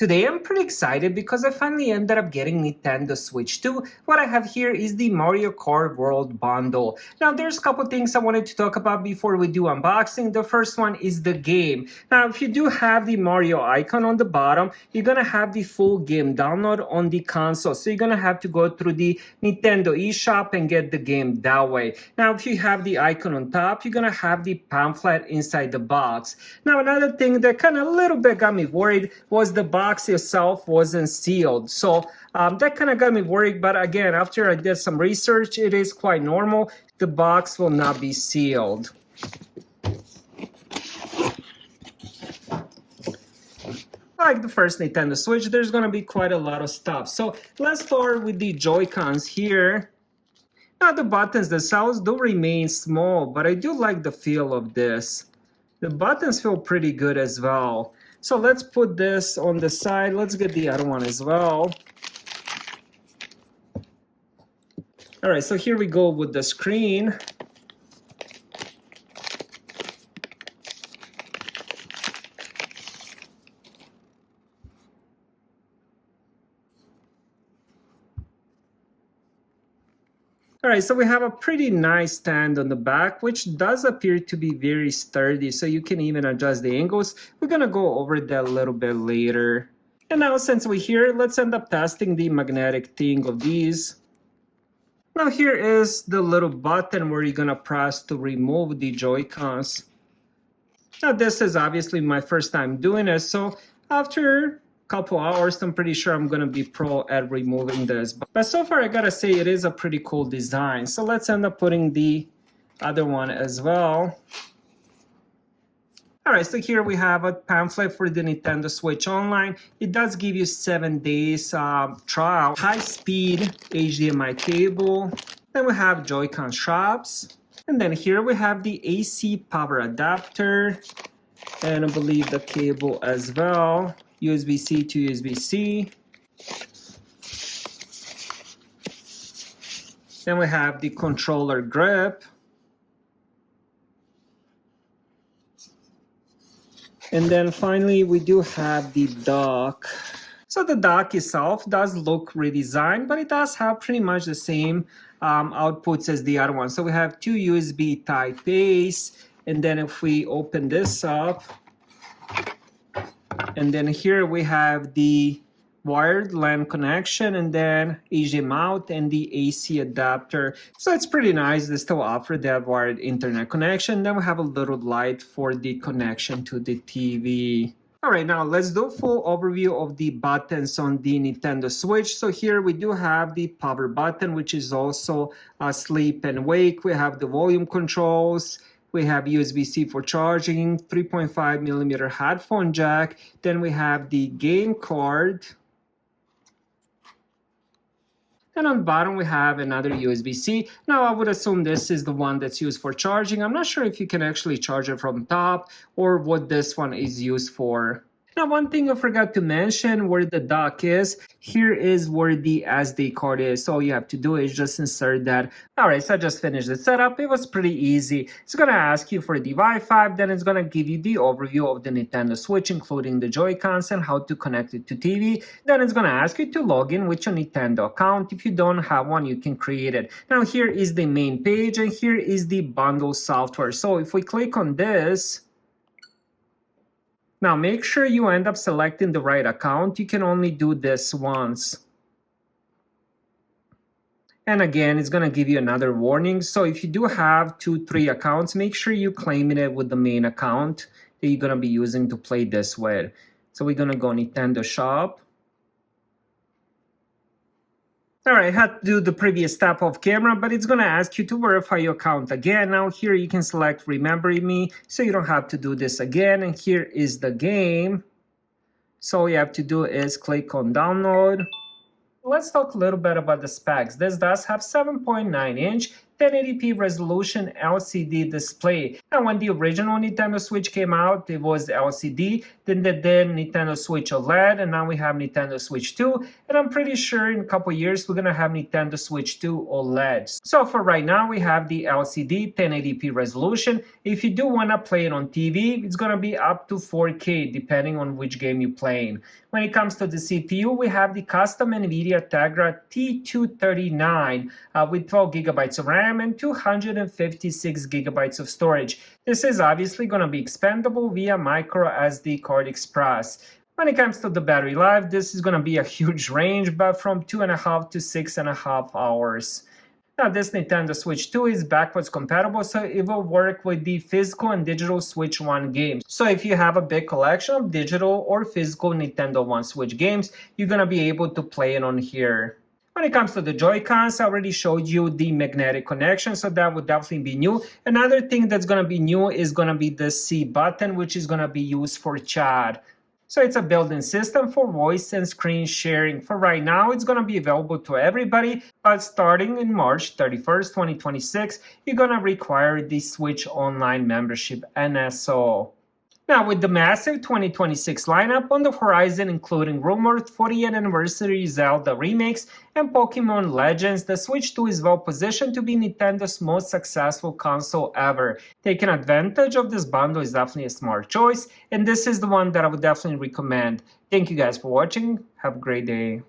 Today I'm pretty excited because I finally ended up getting Nintendo Switch 2. What I have here is the Mario Kart World Bundle. Now there's a couple things I wanted to talk about before we do unboxing. The first one is the game. Now if you do have the Mario icon on the bottom, you're gonna have the full game download on the console. So you're gonna have to go through the Nintendo eShop and get the game that way. Now if you have the icon on top, you're gonna have the pamphlet inside the box. Now another thing that kind of a little bit got me worried was the box itself wasn't sealed. So that kind of got me worried, but again, after I did some research, it is quite normal. The box will not be sealed. Like the first Nintendo Switch, there's going to be quite a lot of stuff. So let's start with the Joy-Cons here. Now the buttons themselves do remain small, but I do like the feel of this. The buttons feel pretty good as well. So let's put this on the side. Let's get the other one as well. All right, so here we go with the screen. All right, so we have a pretty nice stand on the back, which does appear to be very sturdy, so you can even adjust the angles. We're gonna go over that a little bit later. And now since we're here, let's end up testing the magnetic thing of these. Now here is the little button where you're gonna press to remove the Joy-Cons. Now this is obviously my first time doing it, so after couple hours, I'm pretty sure I'm gonna be pro at removing this. But so far, I gotta say it is a pretty cool design. So let's end up putting the other one as well. All right, so here we have a pamphlet for the Nintendo Switch Online. It does give you 7 days trial, high-speed HDMI cable. Then we have Joy-Con straps. And then here we have the AC power adapter. And I believe the cable as well. USB-C to USB-C. Then we have the controller grip. And then finally, we do have the dock. So the dock itself does look redesigned, but it does have pretty much the same outputs as the other one. So we have 2 USB Type A's. And then if we open this up, and then here we have the wired LAN connection and then HDMI out and the AC adapter. So it's pretty nice. They still offer that wired internet connection. Then we have a little light for the connection to the TV. All right, now let's do a full overview of the buttons on the Nintendo Switch. So here we do have the power button, which is also sleep and wake. We have the volume controls. We have USB-C for charging, 3.5 millimeter headphone jack. Then we have the game card. And on the bottom, we have another USB-C. Now, I would assume this is the one that's used for charging. I'm not sure if you can actually charge it from top or what this one is used for. Now, one thing I forgot to mention where the dock is, here is where the SD card is. So all you have to do is just insert that. All right, so I just finished the setup. It was pretty easy. It's gonna ask you for the Wi-Fi, then it's gonna give you the overview of the Nintendo Switch, including the Joy-Cons and how to connect it to TV. Then it's gonna ask you to log in with your Nintendo account. If you don't have one, you can create it. Now here is the main page and here is the bundle software. So if we click on this, now make sure you end up selecting the right account. You can only do this once. And again, it's gonna give you another warning. So if you do have 2-3 accounts, make sure you claim it with the main account that you're gonna be using to play this with. So we're gonna go Nintendo Shop. All right, I had to do the previous step off camera, but it's gonna ask you to verify your account again. Now here you can select Remember Me, so you don't have to do this again. And here is the game. So all you have to do is click on download. Let's talk a little bit about the specs. This does have 7.9-inch 1080p resolution LCD display. And when the original Nintendo Switch came out, it was LCD, then they did Nintendo Switch OLED, and now we have Nintendo Switch 2, and I'm pretty sure in a couple years we're gonna have Nintendo Switch 2 OLED. So for right now, we have the LCD 1080p resolution. If you do wanna play it on TV, it's gonna be up to 4K depending on which game you're playing. When it comes to the CPU, we have the custom NVIDIA Tegra T239 with 12 gigabytes of RAM and 256 gigabytes of storage. This is obviously going to be expandable via micro SD card express. When it comes to the battery life, this is going to be a huge range, but from 2.5 to 6.5 hours. Now, this Nintendo Switch 2 is backwards compatible, so it will work with the physical and digital Switch 1 games. So if you have a big collection of digital or physical Nintendo 1 Switch games, you're going to be able to play it on here. When it comes to the Joy-Cons, I already showed you the magnetic connection, so that would definitely be new. Another thing that's going to be new is going to be the C button, which is going to be used for chat. So it's a built-in system for voice and screen sharing. For right now, it's going to be available to everybody, but starting in March 31st, 2026, you're going to require the Switch Online membership NSO. Now, with the massive 2026 lineup on the horizon, including rumored 40th anniversary Zelda remakes and Pokemon Legends, the Switch 2 is well positioned to be Nintendo's most successful console ever. Taking advantage of this bundle is definitely a smart choice, and this is the one that I would definitely recommend. Thank you guys for watching. Have a great day.